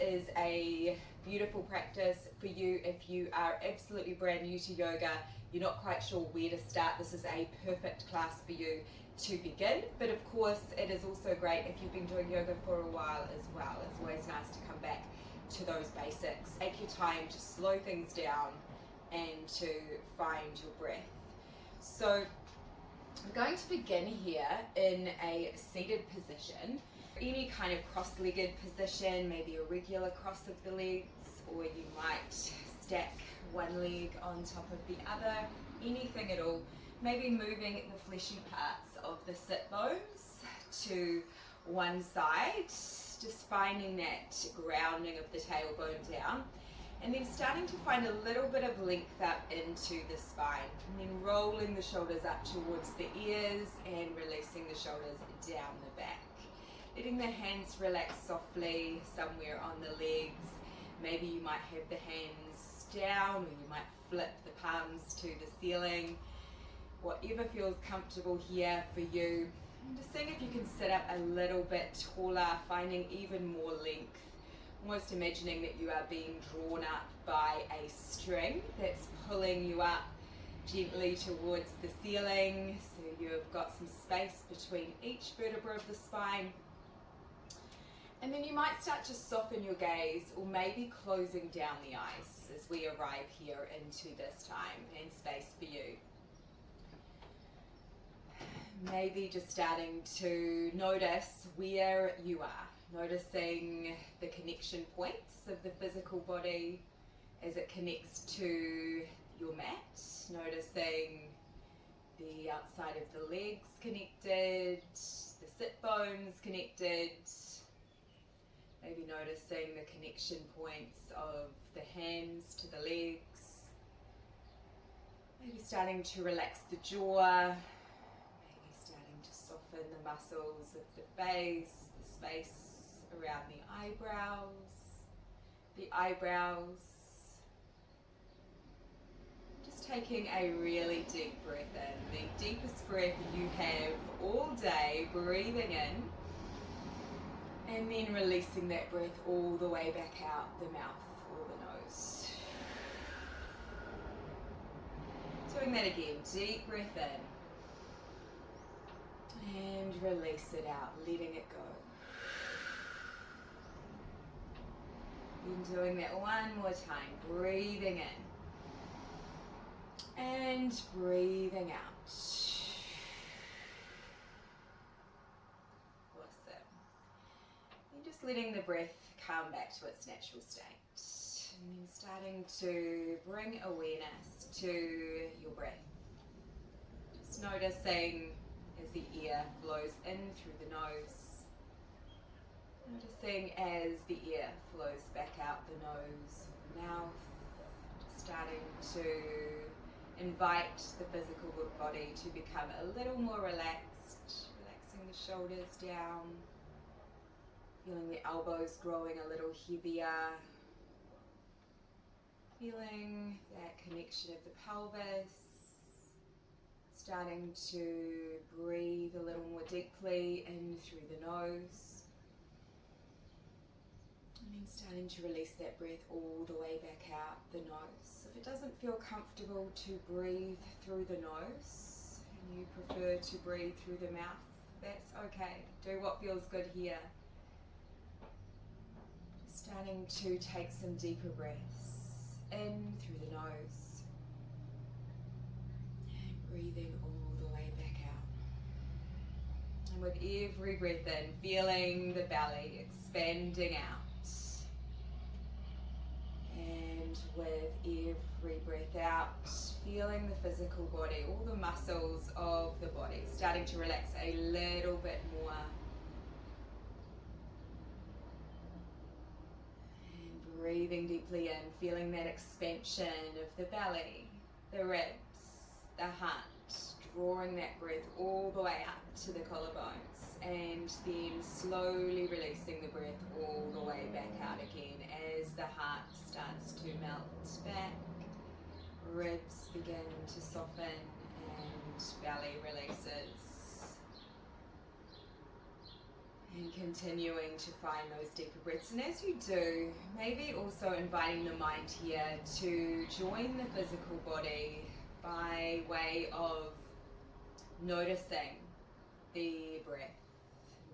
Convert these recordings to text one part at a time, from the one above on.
is a beautiful practice for you if you are absolutely brand new to yoga, you're not quite sure where to start. This is a perfect class for you to begin, but of course it is also great if you've been doing yoga for a while as well. It's always nice to come back to those basics. Take your time to slow things down and to find your breath. So we're going to begin here in a seated position. Any kind of cross-legged position, maybe a regular cross of the legs, or you might stack one leg on top of the other, anything at all. Maybe moving the fleshy parts of the sit bones to one side, just finding that grounding of the tailbone down, and then starting to find a little bit of length up into the spine, and then rolling the shoulders up towards the ears and releasing the shoulders down the back. Letting the hands relax softly somewhere on the legs. Maybe you might have the hands down, or you might flip the palms to the ceiling. Whatever feels comfortable here for you. And just seeing if you can sit up a little bit taller, finding even more length. Almost imagining that you are being drawn up by a string that's pulling you up gently towards the ceiling. So you've got some space between each vertebra of the spine. And then you might start to soften your gaze, or maybe closing down the eyes as we arrive here into this time and space for you. Maybe just starting to notice where you are, noticing the connection points of the physical body as it connects to your mat, noticing the outside of the legs connected, the sit bones connected. Maybe noticing the connection points of the hands to the legs. Maybe starting to relax the jaw. Maybe starting to soften the muscles of the face, the space around the eyebrows. Just taking a really deep breath in, the deepest breath you have all day, breathing in. And then releasing that breath all the way back out the mouth or the nose. Doing that again, deep breath in. And release it out, letting it go. Then doing that one more time, breathing in. And breathing out. Just letting the breath come back to its natural state, and then starting to bring awareness to your breath. Just noticing as the air flows in through the nose, noticing as the air flows back out the nose or the mouth, just starting to invite the physical body to become a little more relaxed, relaxing the shoulders down. Feeling the elbows growing a little heavier. Feeling that connection of the pelvis. Starting to breathe a little more deeply in through the nose. And then starting to release that breath all the way back out the nose. If it doesn't feel comfortable to breathe through the nose, and you prefer to breathe through the mouth, that's okay. Do what feels good here. Starting to take some deeper breaths in through the nose and breathing all the way back out. And with every breath in, feeling the belly expanding out. And with every breath out, feeling the physical body, all the muscles of the body starting to relax a little bit more. Breathing deeply in, feeling that expansion of the belly, the ribs, the heart, drawing that breath all the way up to the collarbones, and then slowly releasing the breath all the way back out again as the heart starts to melt back, ribs begin to soften, and belly releases. And continuing to find those deeper breaths. And as you do, maybe also inviting the mind here to join the physical body by way of noticing the breath,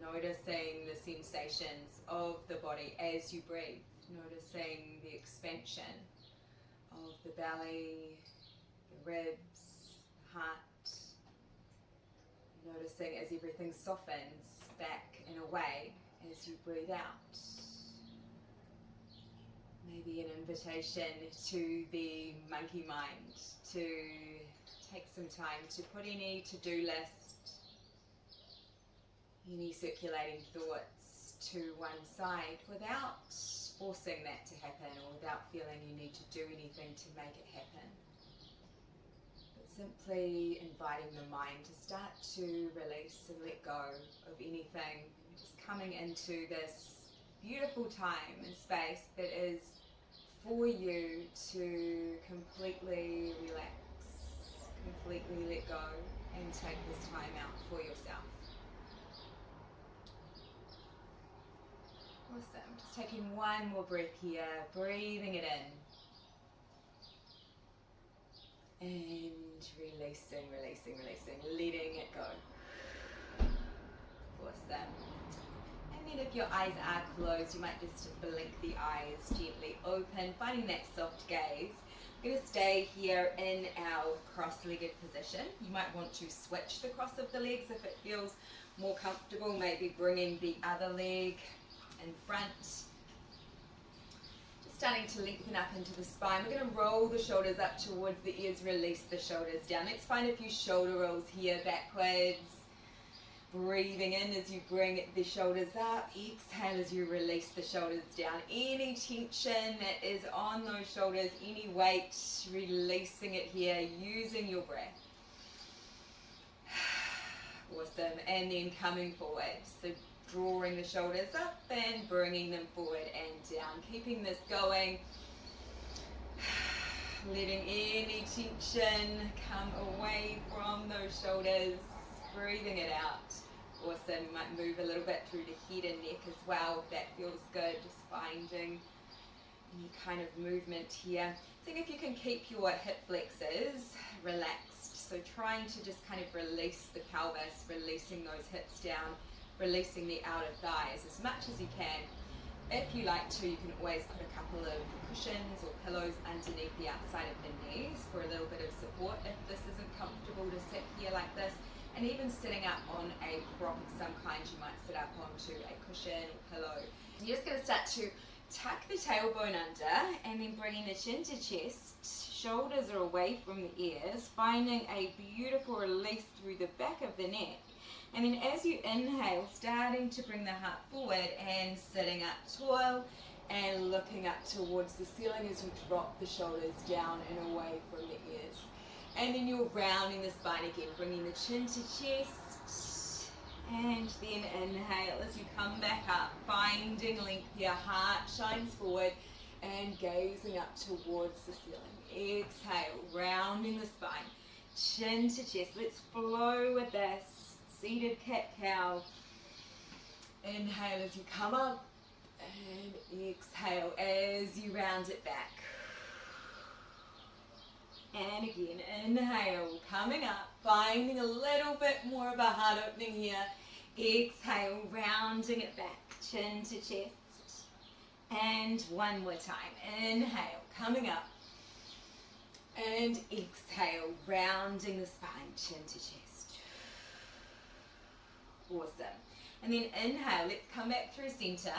noticing the sensations of the body as you breathe, noticing the expansion of the belly, the ribs, the heart, noticing as everything softens back and away as you breathe out. Maybe an invitation to the monkey mind to take some time to put any to-do list, any circulating thoughts to one side without forcing that to happen or without feeling you need to do anything to make it happen. But simply inviting the mind to start to release and let go of anything, just coming into this beautiful time and space that is for you to completely relax, completely let go, and take this time out for yourself. Awesome. Just taking one more breath here, breathing it in. And releasing, letting it go. Awesome. And then if your eyes are closed, you might just blink the eyes gently open, finding that soft gaze. We're going to stay here in our cross-legged position. You might want to switch the cross of the legs if it feels more comfortable, maybe bringing the other leg in front. Just starting to lengthen up into the spine. We're going to roll the shoulders up towards the ears, release the shoulders down. Let's find a few shoulder rolls here, backwards. Breathing in as you bring the shoulders up. Exhale as you release the shoulders down. Any tension that is on those shoulders, any weight, releasing it here, using your breath. Awesome. And then coming forward. So drawing the shoulders up and bringing them forward and down. Keeping this going. Letting any tension come away from those shoulders. Breathing it out. Awesome. You might move a little bit through the head and neck as well if that feels good. Just finding any kind of movement here. Seeing if you can keep your hip flexors relaxed. So trying to just kind of release the pelvis, releasing those hips down, releasing the outer thighs as much as you can. If you like to, you can always put a couple of cushions or pillows underneath the outside of the knees for a little bit of support if this isn't comfortable to sit here like this. And even sitting up on a prop of some kind, you might sit up onto a cushion or pillow. You're just going to start to tuck the tailbone under and then bringing the chin to chest. Shoulders are away from the ears, finding a beautiful release through the back of the neck. And then as you inhale, starting to bring the heart forward and sitting up tall and looking up towards the ceiling as you drop the shoulders down and away from the ears. And then you're rounding the spine again, bringing the chin to chest. And then inhale as you come back up, finding length here, heart shines forward and gazing up towards the ceiling. Exhale, rounding the spine, chin to chest. Let's flow with this. Seated cat-cow. Inhale as you come up and exhale as you round it back. And again, inhale, coming up, finding a little bit more of a heart opening here. Exhale, rounding it back, chin to chest. And one more time. Inhale, coming up. And exhale, rounding the spine, chin to chest. Awesome. And then inhale, let's come back through center.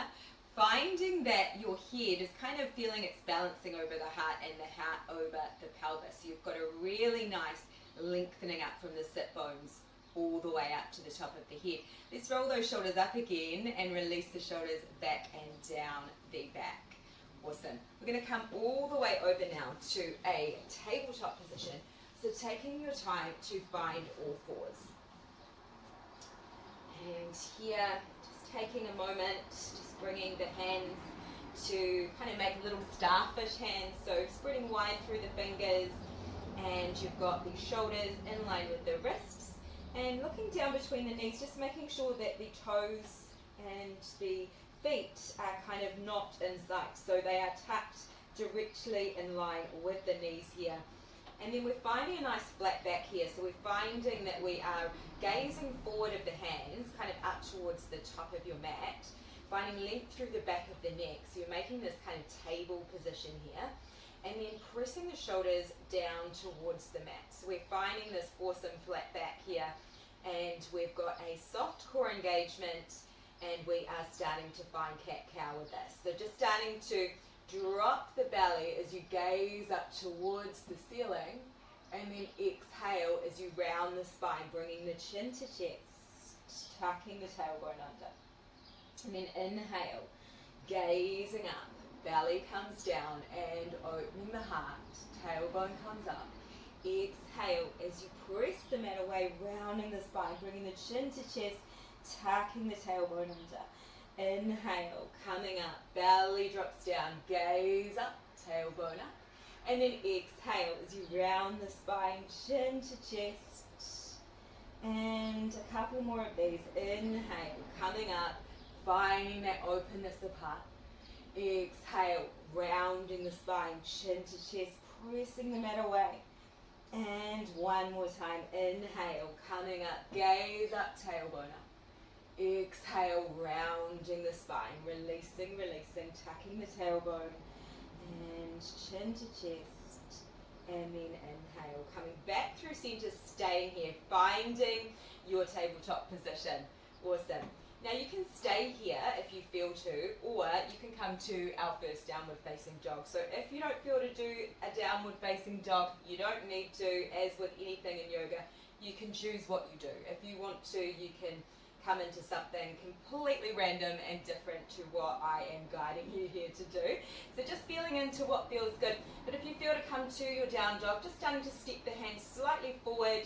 Finding that your head is kind of feeling it's balancing over the heart and the heart over the pelvis. So you've got a really nice lengthening up from the sit bones all the way up to the top of the head. Let's roll those shoulders up again and release the shoulders back and down the back. Awesome. We're going to come all the way over now to a tabletop position. So taking your time to find all fours. And here, just taking a moment, just bringing the hands to kind of make little starfish hands, so spreading wide through the fingers, and you've got the shoulders in line with the wrists, and looking down between the knees, just making sure that the toes and the feet are kind of not in sight, so they are tucked directly in line with the knees here. And then we're finding a nice flat back here, so we're finding that we are gazing forward of the hands, kind of up towards the top of your mat, finding length through the back of the neck, so you're making this kind of table position here, and then pressing the shoulders down towards the mat. So we're finding this awesome flat back here, and we've got a soft core engagement, and we are starting to find cat-cow with this. So just starting to drop the belly as you gaze up towards the ceiling, and then exhale as you round the spine, bringing the chin to chest, tucking the tailbone under. And then inhale, gazing up, belly comes down and opening the heart, tailbone comes up. Exhale as you press the mat away, rounding the spine, bringing the chin to chest, tucking the tailbone under. Inhale, coming up, belly drops down, gaze up, tailbone up. And then exhale as you round the spine, chin to chest. And a couple more of these. Inhale, coming up, finding that openness of heart. Exhale, rounding the spine, chin to chest, pressing the mat away. And one more time. Inhale, coming up, gaze up, tailbone up. Exhale, rounding the spine, releasing, tucking the tailbone, and chin to chest, and then inhale, coming back through center, staying here, finding your tabletop position. Awesome. Now you can stay here if you feel to, or you can come to our first downward facing dog. So if you don't feel to do a downward facing dog, you don't need to. As with anything in yoga, you can choose what you do. If you want to, you can come into something completely random and different to what I am guiding you here to do. So just feeling into what feels good. But if you feel to come to your down dog, just starting to step the hands slightly forward,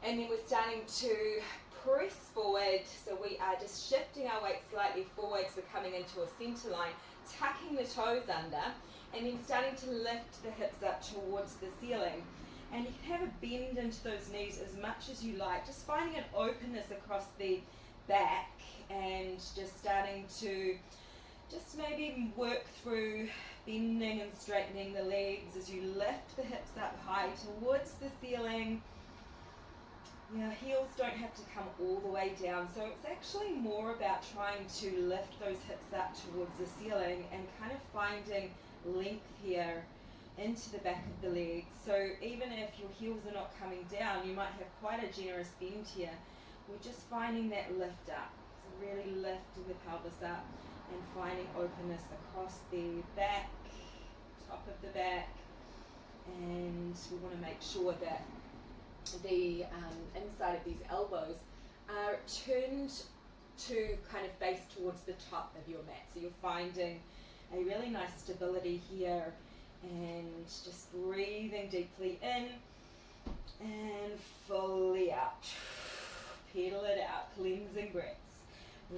and then we're starting to press forward. So we are just shifting our weight slightly forward, so we're coming into a center line, tucking the toes under, and then starting to lift the hips up towards the ceiling. And you can have a bend into those knees as much as you like, just finding an openness across the back, and just starting to just maybe work through bending and straightening the legs as you lift the hips up high towards the ceiling. Your heels don't have to come all the way down, so it's actually more about trying to lift those hips up towards the ceiling and kind of finding length here into the back of the legs. So even if your heels are not coming down, you might have quite a generous bend here. We're just finding that lift up, so really lifting the pelvis up and finding openness across the back, top of the back, and we want to make sure that the inside of these elbows are turned to kind of face towards the top of your mat. So you're finding a really nice stability here, and just breathing deeply in and fully out. Pedal it out, cleansing breaths.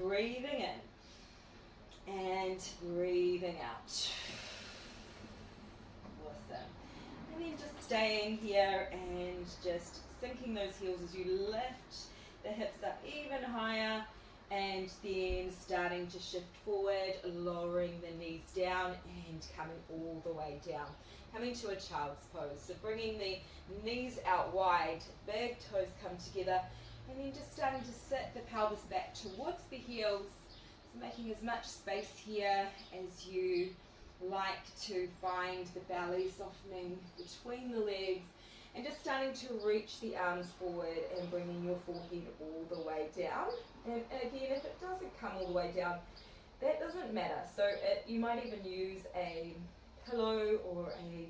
Breathing in and breathing out. Awesome. And then just staying here and just sinking those heels as you lift the hips up even higher, and then starting to shift forward, lowering the knees down and coming all the way down, coming to a child's pose. So bringing the knees out wide, big toes come together, and then just starting to sit the pelvis back towards the heels, so making as much space here as you like to, find the belly softening between the legs, and just starting to reach the arms forward and bringing your forehead all the way down. And again, if it doesn't come all the way down, that doesn't matter. So you might even use a pillow or a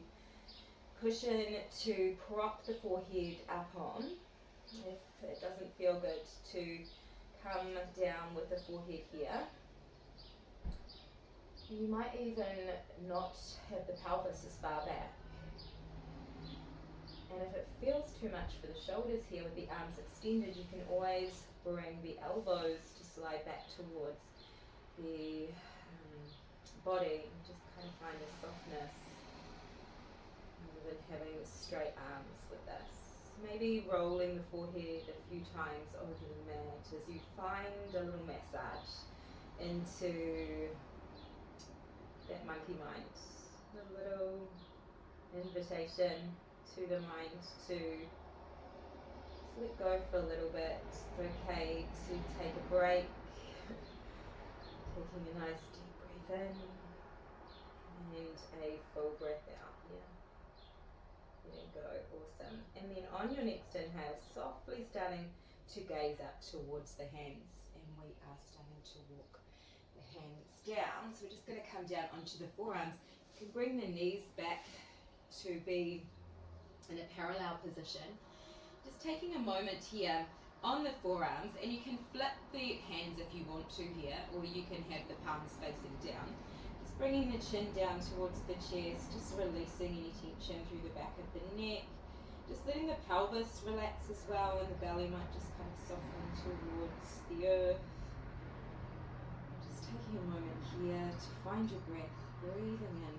cushion to prop the forehead up on, if it doesn't feel good to come down with the forehead here. You might even not have the pelvis as far back. And if it feels too much for the shoulders here with the arms extended, you can always bring the elbows to slide back towards the body, and just kind of find a softness rather than having straight arms with this. Maybe rolling the forehead a few times over the mat as you find a little massage into that monkey mind. A little invitation to the mind to just let go for a little bit. It's okay to take a break. Taking a nice deep breath in and a full breath out. Yeah. There you go, awesome. And then on your next inhale, softly starting to gaze up towards the hands, and we are starting to walk the hands down. So we're just going to come down onto the forearms. You can bring the knees back to be in a parallel position. Just taking a moment here on the forearms, and you can flip the hands if you want to here, or you can have the palms facing down. Just bringing the chin down towards the chest, just releasing any tension through the back of the neck. Just letting the pelvis relax as well, and the belly might just kind of soften towards the earth. Just taking a moment here to find your breath, breathing in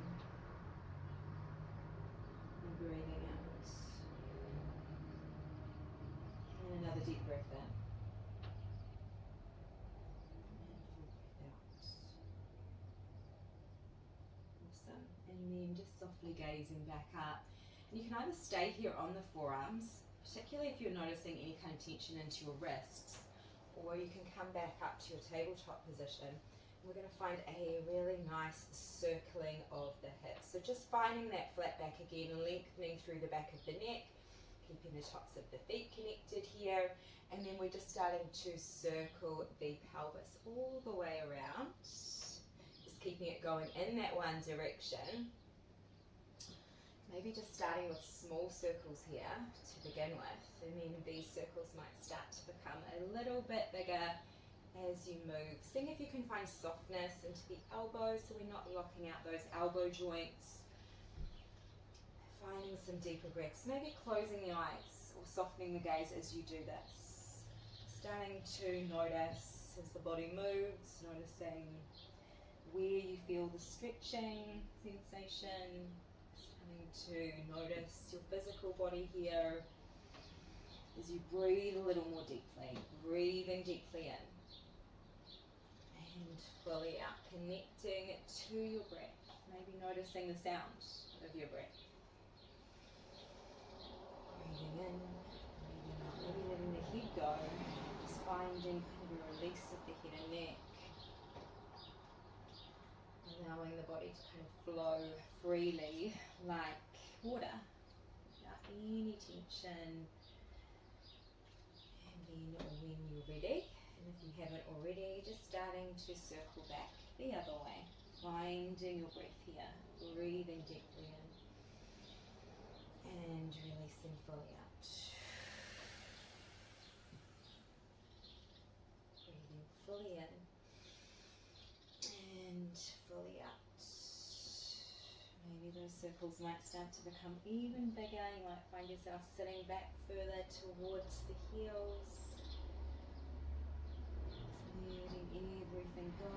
and breathing out. And another deep breath in. Awesome. And then just softly gazing back up. And you can either stay here on the forearms, particularly if you're noticing any kind of tension into your wrists, or you can come back up to your tabletop position. We're going to find a really nice circling of the hips. So just finding that flat back again, lengthening through the back of the neck, keeping the tops of the feet connected here. And then we're just starting to circle the pelvis all the way around. Just keeping it going in that one direction. Maybe just starting with small circles here to begin with, and then these circles might start to become a little bit bigger as you move. Seeing if you can find softness into the elbows so we're not locking out those elbow joints. Finding some deeper breaths, maybe closing the eyes or softening the gaze as you do this. Starting to notice as the body moves, noticing where you feel the stretching sensation. To notice your physical body here as you breathe a little more deeply, breathing deeply in and fully out, connecting to your breath, maybe noticing the sound of your breath. Breathing in, breathing out, maybe letting the head go, just finding kind of a release of the head and neck. Allowing the body to kind of flow freely like water without any tension. And then when you're ready, and if you haven't already, just starting to circle back the other way, finding your breath here, breathing deeply in and releasing fully out. Breathing fully in and fully out. Maybe those circles might start to become even bigger. You might find yourself sitting back further towards the heels. Just letting everything go.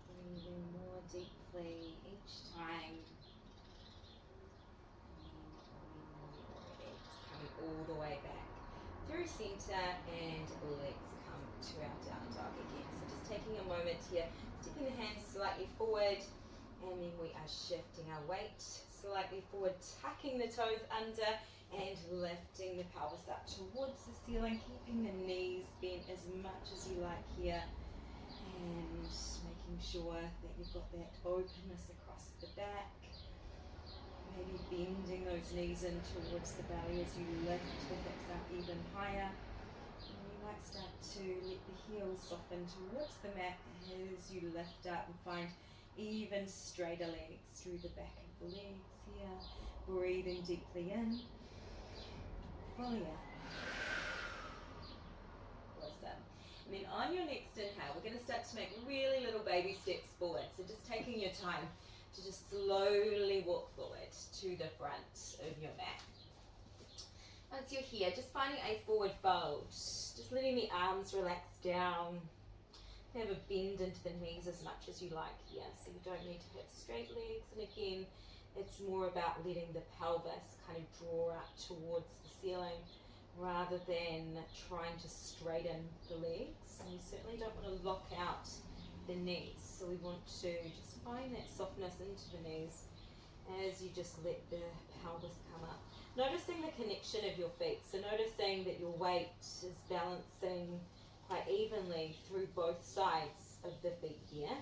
Breathing more deeply each time. Just coming all the way back through center, and let's come to our down dog again. So just taking a moment here, stepping the hands slightly forward, and then we are shifting our weight slightly forward, tucking the toes under and lifting the pelvis up towards the ceiling, keeping the knees bent as much as you like here, and making sure that you've got that openness across the back. Maybe bending those knees in towards the belly as you lift the hips up even higher. And you might start to let the heels soften towards the mat as you lift up and find even straighter legs through the back of the legs here. Breathing deeply in, fully out. Awesome. And then on your next inhale, we're going to start to make really little baby steps forward. So just taking your time to just slowly walk forward to the front of your mat. Once you're here, just finding a forward fold, just letting the arms relax down. Have a bend into the knees as much as you like here, so you don't need to have straight legs. And again, It's more about letting the pelvis kind of draw up towards the ceiling rather than trying to straighten the legs. And you certainly don't want to lock out the knees. So we want to just find that softness into the knees as you just let the pelvis come up. Noticing the connection of your feet. So noticing that your weight is balancing quite evenly through both sides of the feet here.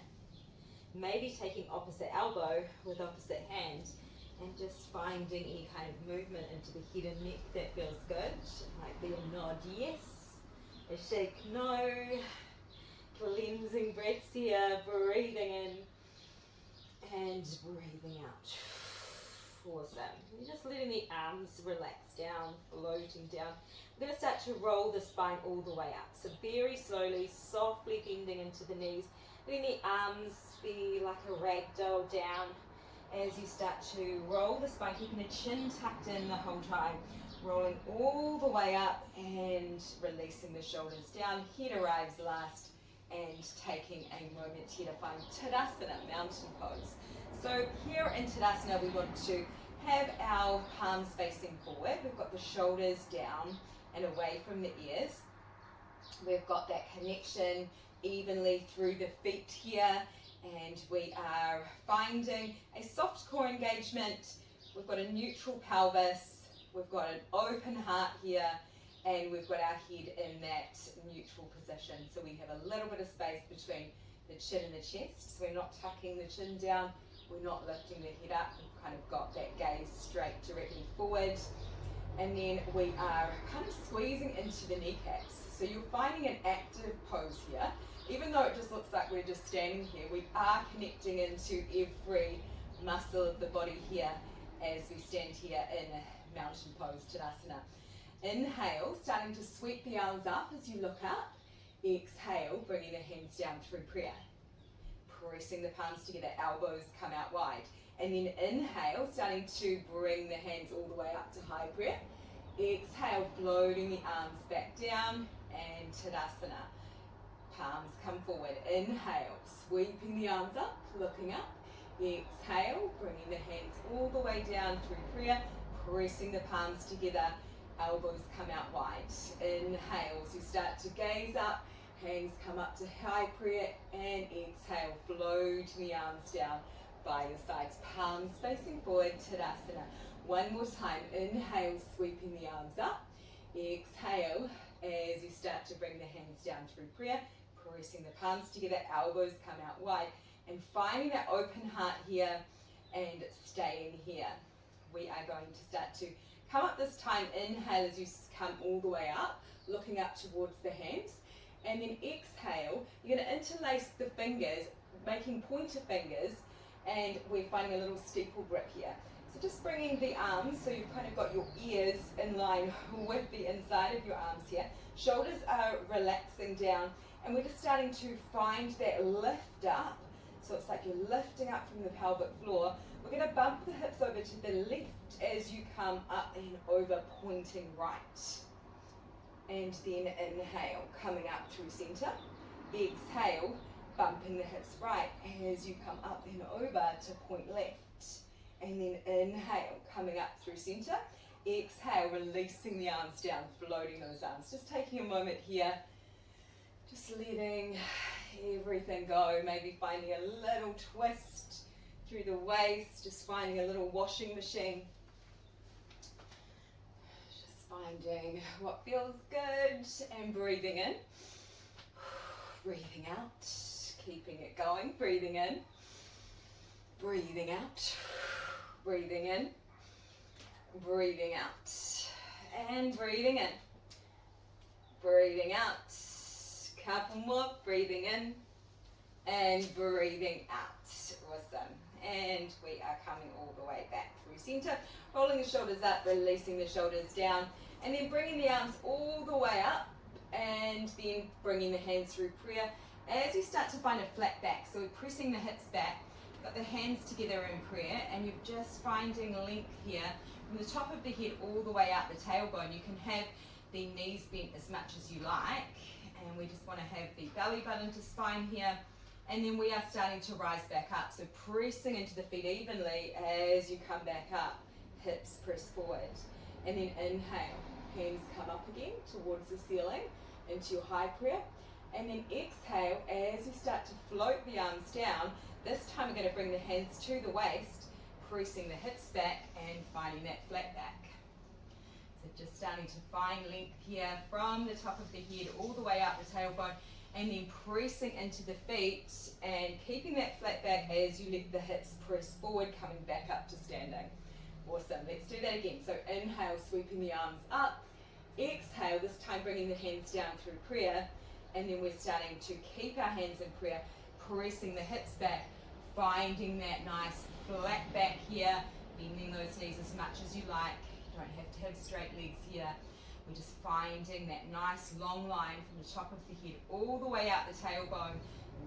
Maybe taking opposite elbow with opposite hand and just finding any kind of movement into the head and neck that feels good. Might be a nod yes, a shake no, cleansing breaths here, breathing in and breathing out. Awesome. You're just letting the arms relax down, floating down. We're going to start to roll the spine all the way up. So very slowly, softly bending into the knees, letting the arms be like a rag doll down as you start to roll the spine, keeping the chin tucked in the whole time, rolling all the way up and releasing the shoulders down. Head arrives last and taking a moment here to find Tadasana, mountain pose. So here in Tadasana we want to have our palms facing forward. We've got the shoulders down and away from the ears. We've got that connection evenly through the feet here, and we are finding a soft core engagement. We've got a neutral pelvis, we've got an open heart here, and we've got our head in that neutral position. So we have a little bit of space between the chin and the chest. So we're not tucking the chin down, we're not lifting the head up, we've kind of got that gaze straight directly forward. And then we are kind of squeezing into the kneecaps. So you're finding an active pose here. Even though it just looks like we're just standing here, we are connecting into every muscle of the body here as we stand here in mountain pose, Tadasana. Inhale, starting to sweep the arms up as you look up. Exhale, bringing the hands down through prayer. Pressing the palms together, elbows come out wide. And then inhale, starting to bring the hands all the way up to high prayer. Exhale, floating the arms back down, and Tadasana. Palms come forward. Inhale, sweeping the arms up, looking up. Exhale, bringing the hands all the way down through prayer, pressing the palms together, elbows come out wide. Inhale, as you start to gaze up, hands come up to high prayer, and exhale, floating the arms down by your sides, palms facing forward, Tadasana. One more time, inhale, sweeping the arms up. Exhale, as you start to bring the hands down through prayer, pressing the palms together, elbows come out wide, and finding that open heart here and staying here. We are going to start to come up this time. Inhale as you come all the way up, looking up towards the hands, and then exhale, you're going to interlace the fingers, making pointer fingers, and we're finding a little steeple grip here. So just bringing the arms, so you've kind of got your ears in line with the inside of your arms here. Shoulders are relaxing down, and we're just starting to find that lift up. So it's like you're lifting up from the pelvic floor. We're going to bump the hips over to the left as you come up and over, pointing right. And then inhale, coming up through center. Exhale, bumping the hips right as you come up and over to point left. And then inhale, coming up through center. Exhale, releasing the arms down, floating those arms. Just taking a moment here, just letting everything go. Maybe finding a little twist through the waist, just finding a little washing machine. Just finding what feels good and breathing in. Breathing out, keeping it going. Breathing in, breathing out, breathing in, breathing out, and breathing in, breathing out. Couple more, breathing in and breathing out. Awesome. And we are coming all the way back through center, rolling the shoulders up, releasing the shoulders down, and then bringing the arms all the way up, and then bringing the hands through prayer as you start to find a flat back. So we're pressing the hips back, got the hands together in prayer, and you're just finding length here from the top of the head all the way out the tailbone. You can have the knees bent as much as you like, and we just want to have the belly button to spine here, And then we are starting to rise back up. So pressing into the feet evenly as you come back up. Hips press forward. And then inhale. Hands come up again towards the ceiling into your high prayer. And then exhale as you start to float the arms down. This time we're going to bring the hands to the waist, pressing the hips back and finding that flat back. So just starting to find length here from the top of the head all the way up the tailbone, and then pressing into the feet and keeping that flat back as you let the hips press forward, coming back up to standing. Awesome. Let's do that again. So inhale, sweeping the arms up. Exhale, this time bringing the hands down through prayer. And then we're starting to keep our hands in prayer, pressing the hips back, finding that nice flat back here, bending those knees as much as you like. You don't have to have straight legs here. We're just finding that nice long line from the top of the head all the way out the tailbone,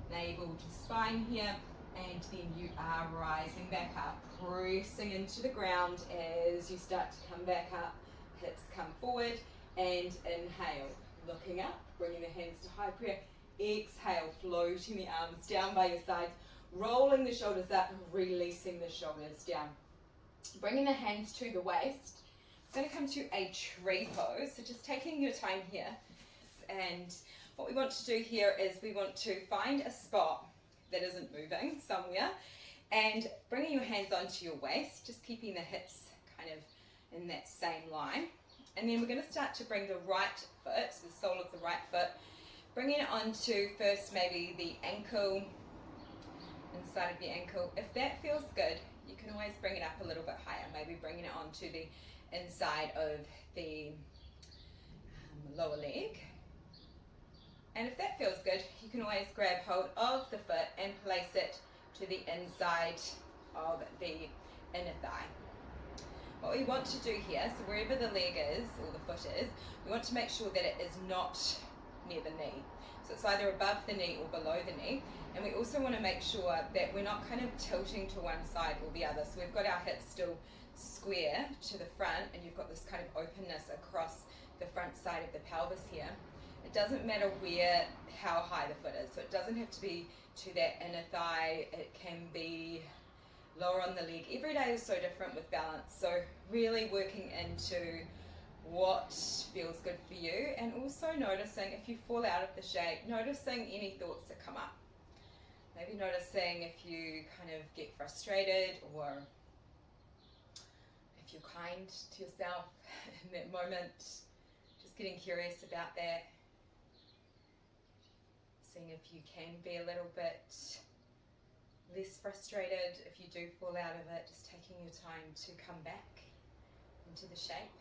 navel to spine here, and then you are rising back up, pressing into the ground as you start to come back up. Hips come forward and inhale, looking up, bringing the hands to high prayer. Exhale, floating the arms down by your sides, rolling the shoulders up, releasing the shoulders down. Bringing the hands to the waist. We're going to come to a tree pose, so just taking your time here. And what we want to do here is we want to find a spot that isn't moving somewhere, and bringing your hands onto your waist, just keeping the hips kind of in that same line. And then we're going to start to bring the right foot, so the sole of the right foot, bringing it onto first maybe the ankle, inside of the ankle. If that feels good, you can always bring it up a little bit higher, maybe bringing it onto the inside of the lower leg. And if that feels good, you can always grab hold of the foot and place it to the inside of the inner thigh. What we want to do here, so wherever the leg is, or the foot is, we want to make sure that it is not near the knee. So it's either above the knee or below the knee. And we also want to make sure that we're not kind of tilting to one side or the other. So we've got our hips still square to the front, and you've got this kind of openness across the front side of the pelvis here. It doesn't matter how high the foot is. So it doesn't have to be to that inner thigh. It can be lower on the leg. Every day is so different with balance. So really working into what feels good for you, and also noticing if you fall out of the shape, noticing any thoughts that come up. Maybe noticing if you kind of get frustrated, or if you're kind to yourself in that moment. Just getting curious about that. Seeing if you can be a little bit less frustrated if you do fall out of it. Just taking your time to come back into the shape.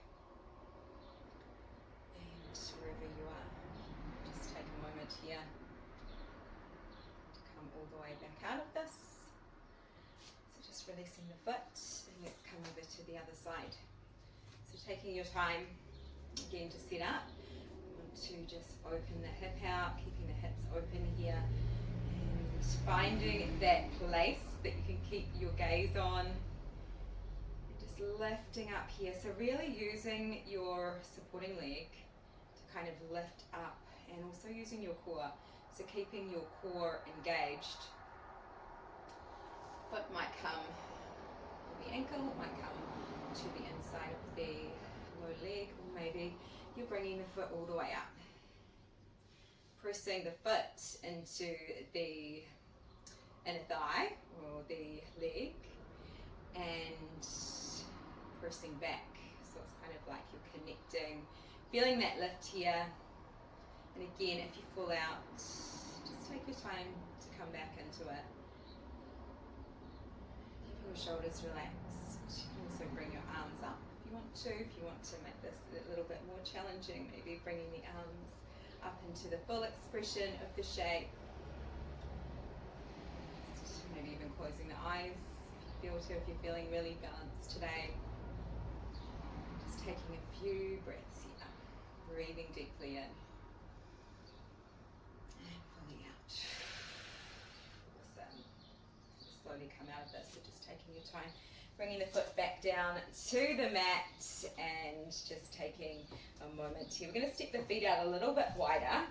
And wherever you are, just take a moment here to come all the way back out of this. So just releasing the foot, and let's come over to the other side. So taking your time again to sit up. Want to just open the hip out, keeping the hips open here, and finding that place that you can keep your gaze on. And just lifting up here. So really using your supporting leg to kind of lift up, and also using your core. So keeping your core engaged. Foot might come on the ankle, it might come to the inside of the low leg, or maybe you're bringing the foot all the way up. Pressing the foot into the inner thigh or the leg, and pressing back. So it's kind of like you're connecting, feeling that lift here. And again, if you fall out, just take your time to come back into it. Keeping your shoulders relaxed. You can also bring your arms up if you want to. If you want to make this a little bit more challenging, maybe bringing the arms up into the full expression of the shape. Maybe even closing the eyes if you feel to, if you're feeling really balanced today. Just taking a few breaths here. Breathing deeply in. And fully out. Awesome. Slowly come out of this, so just taking your time. Bringing the foot back down to the mat, and just taking a moment here. We're going to step the feet out a little bit wider.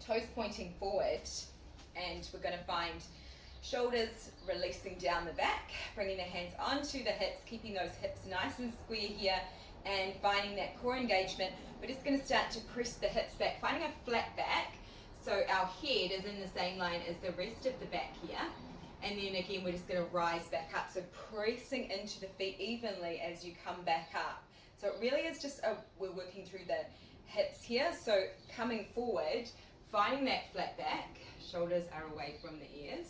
Toes pointing forward, and and we're going to find shoulders releasing down the back, bringing the hands onto the hips, keeping those hips nice and square here, and finding that core engagement. We're just going to start to press the hips back, finding a flat back, so our head is in the same line as the rest of the back here. And then again, we're just going to rise back up, so pressing into the feet evenly as you come back up. So it really is just, we're working through the hips here, so coming forward, finding that flat back, shoulders are away from the ears.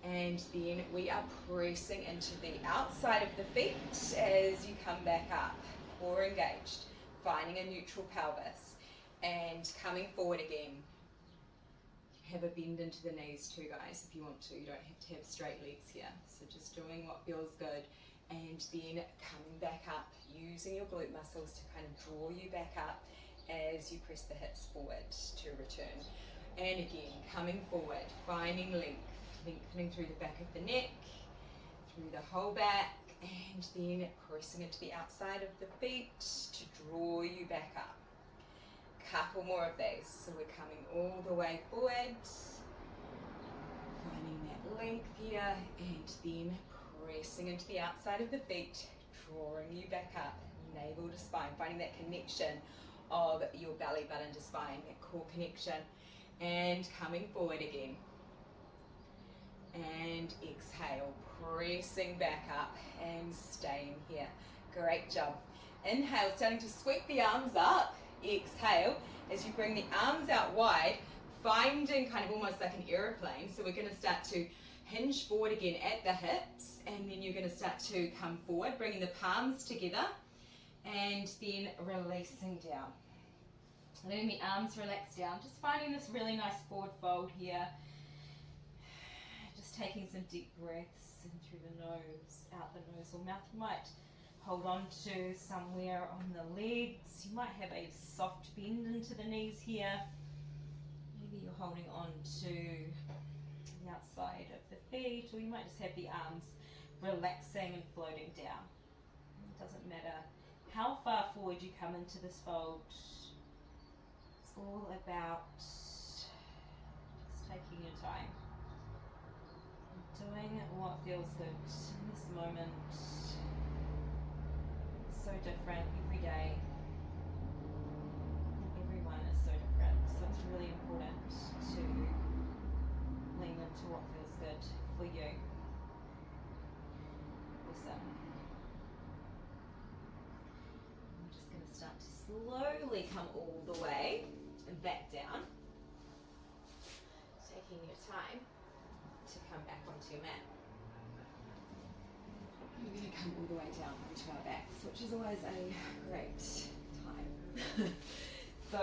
And then we are pressing into the outside of the feet as you come back up, core engaged, finding a neutral pelvis, and coming forward again. Have a bend into the knees too, guys, if you want to. You don't have to have straight legs here. So just doing what feels good, and then coming back up, using your glute muscles to kind of draw you back up as you press the hips forward to return. And again, coming forward, finding length. Lengthening through the back of the neck, through the whole back, and then pressing into the outside of the feet to draw you back up. Couple more of these. So we're coming all the way forward, finding that length here, and then pressing into the outside of the feet, drawing you back up, navel to spine, finding that connection of your belly button to spine, that core connection, and coming forward again. And exhale, pressing back up and staying here. Great job. Inhale, starting to sweep the arms up. Exhale, as you bring the arms out wide, finding kind of almost like an aeroplane. So we're going to start to hinge forward again at the hips, and then you're going to start to come forward, bringing the palms together, and then releasing down. Letting the arms relax down, just finding this really nice forward fold here. Taking some deep breaths in through the nose, out the nose or mouth. You might hold on to somewhere on the legs. You might have a soft bend into the knees here. Maybe you're holding on to the outside of the feet, or you might just have the arms relaxing and floating down. It doesn't matter how far forward you come into this fold. It's all about just taking your time. Doing what feels good in this moment. So different every day. Everyone is so different. So it's really important to lean into what feels good for you. Awesome. I'm just going to start to slowly come all the way and back down. Taking your time to come back onto your mat. We're going to come all the way down onto our backs, which is always a great time. So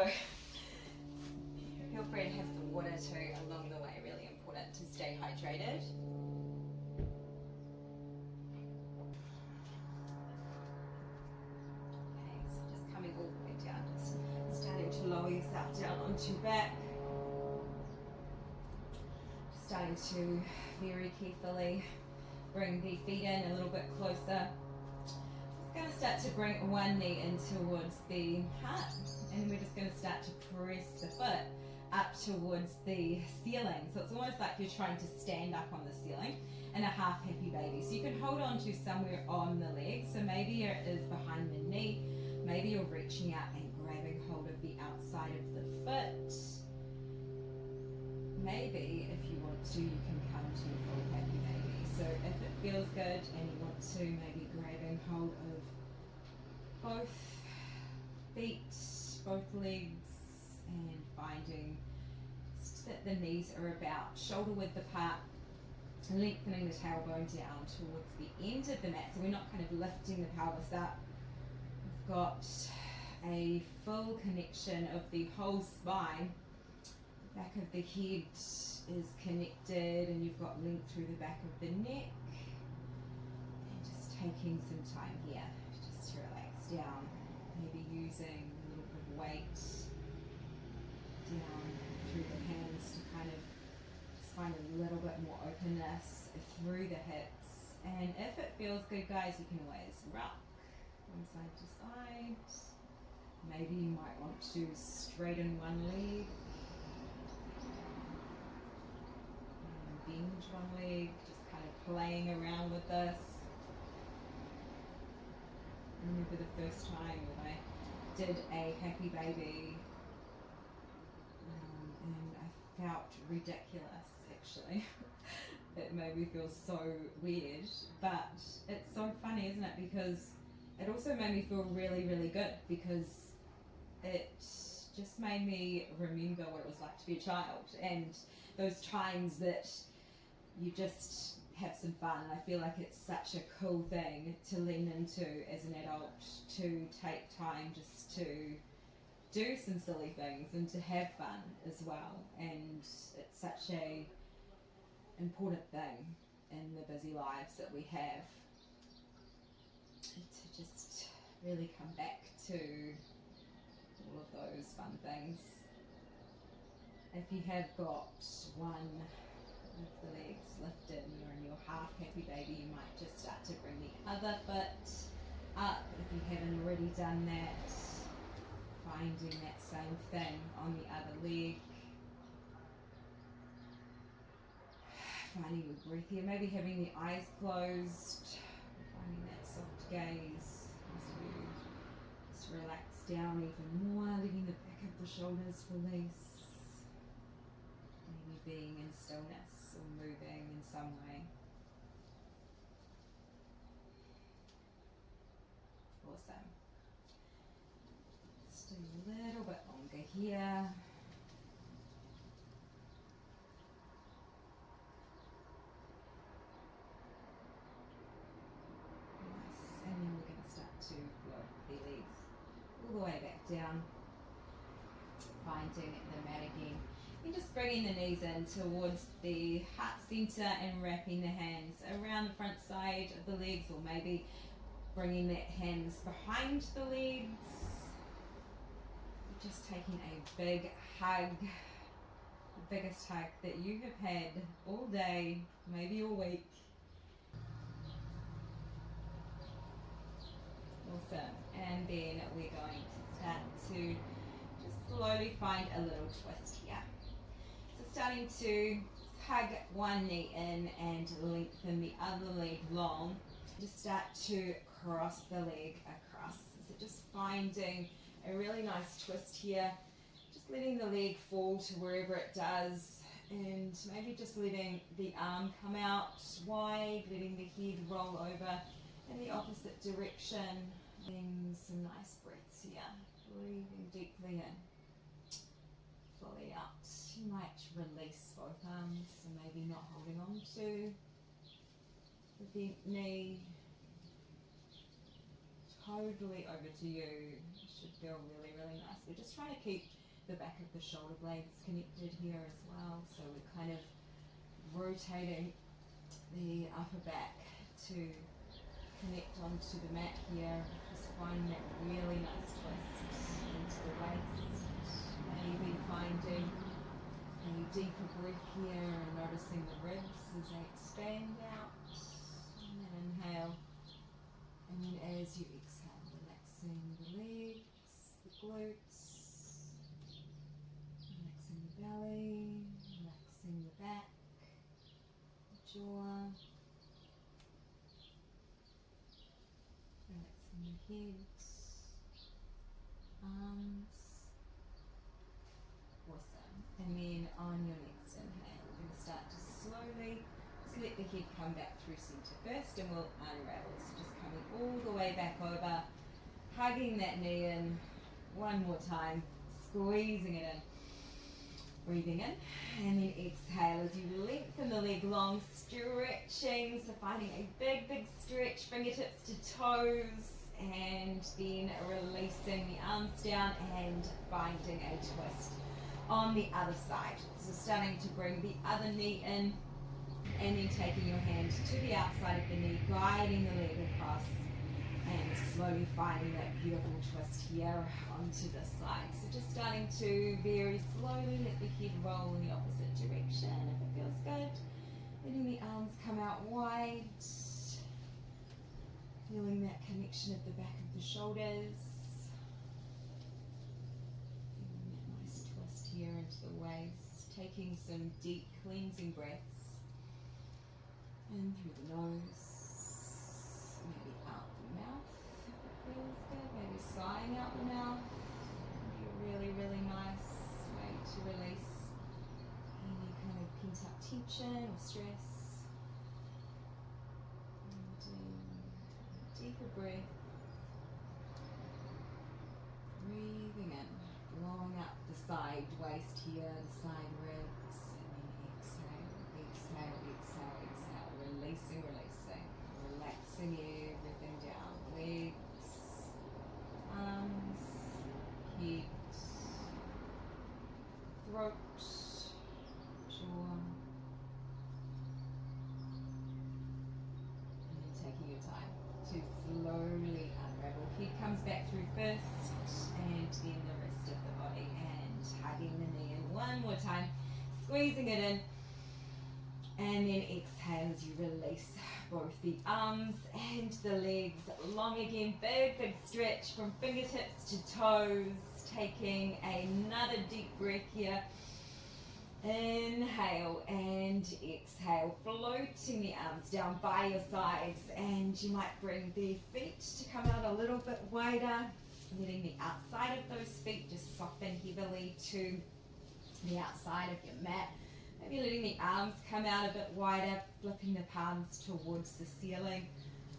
feel free to have some water too along the way, really important to stay hydrated. Okay, so just coming all the way down, just starting to lower yourself down onto your back. Starting to very carefully bring the feet in a little bit closer. Just going to start to bring one knee in towards the heart, and we're just going to start to press the foot up towards the ceiling. So it's almost like you're trying to stand up on the ceiling in a half happy baby. So you can hold on to somewhere on the leg. So maybe it is behind the knee. Maybe you're reaching out and grabbing hold of the outside of the foot. Maybe if you want to, you can come to a full happy baby. So if it feels good and you want to, maybe grabbing hold of both feet, both legs, and finding that the knees are about shoulder width apart, lengthening the tailbone down towards the end of the mat. So we're not kind of lifting the pelvis up. We've got a full connection of the whole spine. Back of the head is connected, and you've got length through the back of the neck. And just taking some time here just to relax down, maybe using a little bit of weight down through the hands to kind of just find a little bit more openness through the hips. And if it feels good, guys, you can always rock from side to side. Maybe you might want to straighten one leg. into one leg, just kind of playing around with this. I remember the first time that I did a happy baby, and I felt ridiculous actually. It made me feel so weird, but it's so funny, isn't it? Because it also made me feel really, really good, because it just made me remember what it was like to be a child, and those times that you just have some fun. And I feel like it's such a cool thing to lean into as an adult, to take time just to do some silly things and to have fun as well. And it's such a important thing in the busy lives that we have, to just really come back to all of those fun things. If you have got one of the legs lifted and you're in your half happy baby, you might just start to bring the other foot up. If you haven't already done that, finding that same thing on the other leg. Finding your breath here, maybe having the eyes closed, finding that soft gaze as you just relax down even more, letting the back of the shoulders release, maybe being in stillness or moving in some way. Awesome. Just a little bit longer here. And then we're going to start to float the legs all the way back down, finding the mat again. And just bringing the knees in towards the heart center and wrapping the hands around the front side of the legs, or maybe bringing the hands behind the legs. Just taking a big hug, the biggest hug that you have had all day, maybe all week. Awesome. And then we're going to start to just slowly find a little twist here. So starting to hug one knee in and lengthen the other leg long. Just start to cross the leg across. So just finding a really nice twist here. Just letting the leg fall to wherever it does, and maybe just letting the arm come out wide, letting the head roll over in the opposite direction. Getting some nice breaths here. Breathing deeply in, fully out. You might release both arms, so maybe not holding on to the bent knee. Totally over to you. It should feel really, really nice. We're just trying to keep the back of the shoulder blades connected here as well. So we're kind of rotating the upper back to connect onto the mat here. Just find that really nice twist into the waist. Maybe finding a deeper breath here and noticing the ribs as they expand out. And then inhale. And then as you exhale, relaxing the legs, the glutes, relaxing the belly, relaxing the back, the jaw. Relaxing the head, arms. Awesome. And then on your next inhale, we're going to start to slowly just let the head come back through center first, and we'll unravel. So just coming all the way back over, hugging that knee in one more time, squeezing it in. Breathing in, and then exhale as you lengthen the leg long, stretching, so finding a big, big stretch, fingertips to toes, and then releasing the arms down and finding a twist on the other side. So starting to bring the other knee in, and then taking your hand to the outside of the knee, guiding the leg across, and slowly finding that beautiful twist here onto this side. So just starting to very slowly let the head roll in the opposite direction if it feels good. Letting the arms come out wide. Feeling that connection at the back of the shoulders. Feeling that nice twist here into the waist. Taking some deep cleansing breaths. In through the nose, maybe out the mouth if it feels good, maybe sighing out the mouth. Be a really, really nice way to release any kind of pent up tension or stress. And deeper breath. Breathing in, blowing up the side waist here, the side ribs, and then exhale, exhale, exhale, exhale, releasing, releasing, relaxing everything down, legs, arms, head, throat, jaw, and then taking your time to slowly unravel. Head comes back through first, and then the rest of the body, and hugging the knee in one more time, squeezing it in, and then exhale as you release both the arms and the legs. Long again, big, big stretch from fingertips to toes, taking another deep breath here. Inhale and exhale, floating the arms down by your sides, and you might bring the feet to come out a little bit wider, letting the outside of those feet just soften heavily to the outside of your mat. Maybe letting the arms come out a bit wider, flipping the palms towards the ceiling.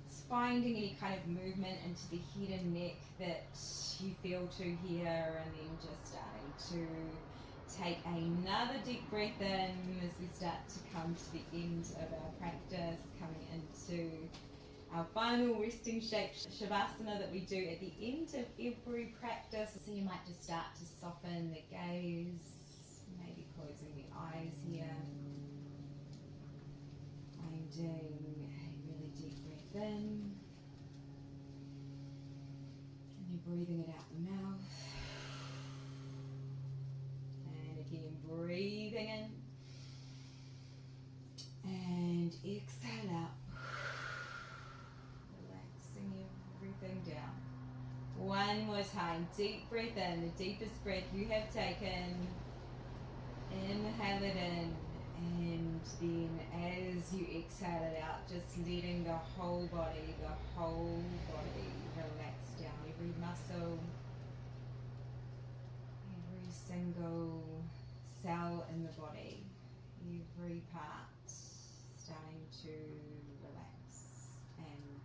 Just finding any kind of movement into the head and neck that you feel to here, and then just starting to take another deep breath in as we start to come to the end of our practice, coming into our final resting shape Shavasana that we do at the end of every practice. So you might just start to soften the gaze, maybe closing the eyes here, finding a really deep breath in, and then breathing it out the mouth. Again, breathing in and exhale out, relaxing everything down. One more time, deep breath in, the deepest breath you have taken. Inhale it in, and then as you exhale it out, just letting the whole body relax down. Every muscle, every single cell in the body, every part starting to relax and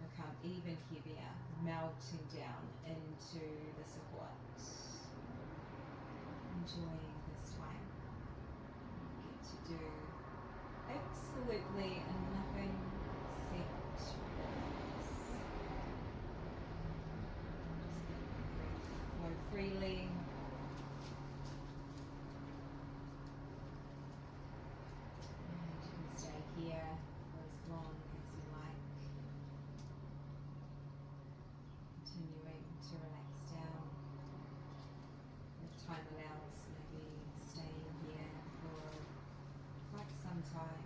become even heavier, melting down into the support. Enjoying this time. You get to do absolutely nothing except relax. Just let the breath flow freely. Here for as long as you like, continuing to relax down. If time allows, maybe staying here for quite some time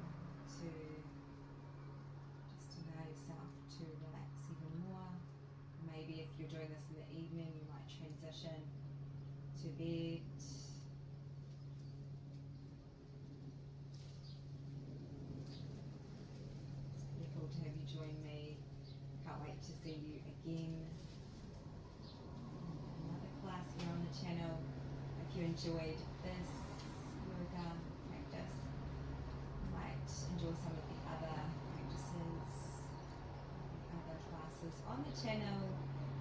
to just allow yourself to relax even more. Maybe if you're doing this in the evening, you might transition to bed. To have you join me. Can't wait to see you again. Another class here on the channel. If you enjoyed this yoga practice, you might enjoy some of the other practices, the other classes on the channel.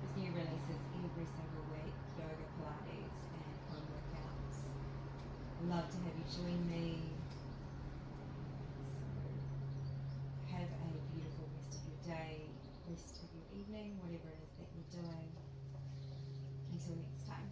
There's new releases every single week, yoga, Pilates and home workouts. Love to have you join me. Have a beautiful rest of your day, rest of your evening, whatever it is that you're doing. Until next time.